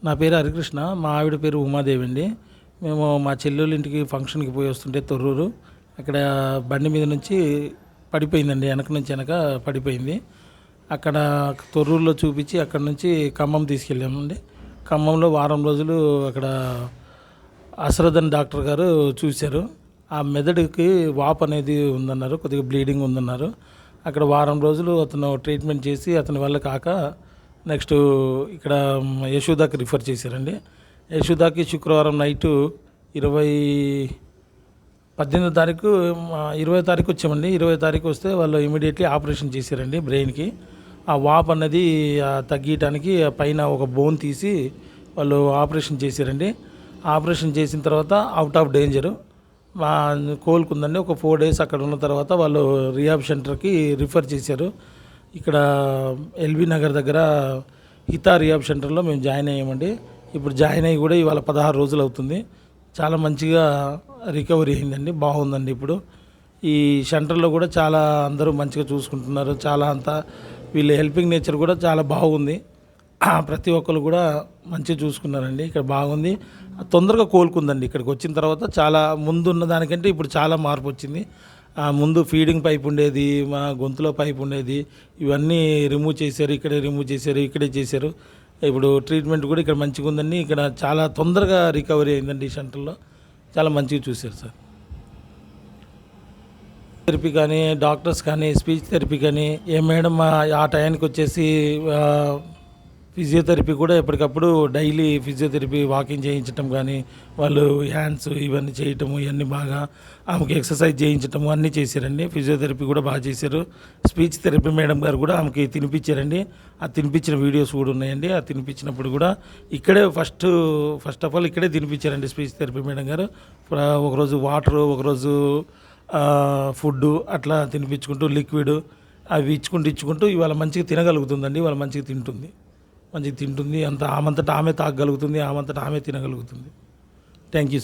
నా పేరు హరికృష్ణ. మా ఆవిడ పేరు ఉమాదేవి అండి. మేము మా చెల్లెళ్ళ ఇంటికి ఫంక్షన్కి పోయి వస్తుంటే తొర్రూరు అక్కడ బండి మీద నుంచి పడిపోయిందండి. వెనక పడిపోయింది. అక్కడ తొర్రూరులో చూపించి అక్కడ నుంచి ఖమ్మం తీసుకెళ్ళామండి. ఖమ్మంలో వారం రోజులు అక్కడ అసరదన్ డాక్టర్ గారు చూశారు. ఆ మెదడుకి వాపు అనేది ఉందన్నారు, కొద్దిగా బ్లీడింగ్ ఉందన్నారు. అక్కడ వారం రోజులు అతను ట్రీట్మెంట్ చేసి అతని వల్ల కాక నెక్స్ట్ ఇక్కడ యశోదాకి రిఫర్ చేశారండి. యశోదాకి శుక్రవారం నైటు 18వ తారీఖు 20వ తారీఖు వచ్చామండి. 20వ తారీఖు వస్తే వాళ్ళు ఇమీడియట్లీ ఆపరేషన్ చేశారండి బ్రెయిన్కి. ఆ వాప్ అన్నది తగ్గించడానికి పైన ఒక బోన్ తీసి వాళ్ళు ఆపరేషన్ చేశారండి. ఆపరేషన్ చేసిన తర్వాత అవుట్ ఆఫ్ డేంజరు కోలుకుందండి. ఒక 4 days అక్కడ ఉన్న తర్వాత వాళ్ళు రిహాబ్ సెంటర్కి రిఫర్ చేశారు. ఇక్కడ ఎల్బీ నగర్ దగ్గర హితా రిహాబ్ సెంటర్లో మేము జాయిన్ అయ్యామండి. ఇప్పుడు జాయిన్ అయ్యి కూడా ఇవాళ 16 రోజులు అవుతుంది. చాలా మంచిగా రికవరీ అయిందండి, బాగుందండి. ఇప్పుడు ఈ సెంటర్లో కూడా చాలా అందరూ మంచిగా చూసుకుంటున్నారు. చాలా అంతా వీళ్ళ హెల్పింగ్ నేచర్ కూడా చాలా బాగుంది. ప్రతి ఒక్కరు కూడా మంచిగా చూసుకున్నారండి. ఇక్కడ బాగుంది, తొందరగా కోలుకుందండి. ఇక్కడికి వచ్చిన తర్వాత చాలా ముందు ఉన్న దానికంటే ఇప్పుడు చాలా మార్పు వచ్చింది. ముందు ఫీడింగ్ పైప్ ఉండేది, మా గొంతులో పైప్ ఉండేది, ఇవన్నీ రిమూవ్ చేశారు. ఇక్కడే రిమూవ్ చేశారు, ఇక్కడే చేశారు. ఇప్పుడు ట్రీట్మెంట్ కూడా ఇక్కడ మంచిగా ఉందండి. ఇక్కడ చాలా తొందరగా రికవరీ అయిందండి. ఈ సెంటర్లో చాలా మంచిగా చూశారు సార్. థెరపీ కానీ, డాక్టర్స్ కానీ, స్పీచ్ థెరపీ కానీ, ఏ మేడం ఆ టయానికి వచ్చేసి ఫిజియోథెరపీ కూడా ఎప్పటికప్పుడు డైలీ ఫిజియోథెరపీ వాకింగ్ చేయించటం కానీ, వాళ్ళు హ్యాండ్స్ ఇవన్నీ చేయటము, ఇవన్నీ బాగా ఆమెకి ఎక్సర్సైజ్ చేయించటము అన్నీ చేశారండి. ఫిజియోథెరపీ కూడా బాగా చేశారు. స్పీచ్ థెరపీ మేడం గారు కూడా ఆమెకి తినిపించారండి. ఆ తినిపించిన వీడియోస్ కూడా ఉన్నాయండి. ఆ తినిపించినప్పుడు కూడా ఇక్కడే ఫస్ట్ ఆఫ్ ఆల్ ఇక్కడే తినిపించారండి స్పీచ్ థెరపీ మేడం గారు. ఒకరోజు వాటరు, ఒకరోజు ఫుడ్డు అట్లా తినిపించుకుంటూ లిక్విడ్ అవి ఇచ్చుకుంటూ ఇవాళ మంచిగా తినగలుగుతుందండి. ఇవాళ మంచిగా తింటుంది, మంచిగా తింటుంది. అంత ఆమంతటా ఆమె తాగగలుగుతుంది, ఆమంతటా ఆమె తినగలుగుతుంది. Thank you.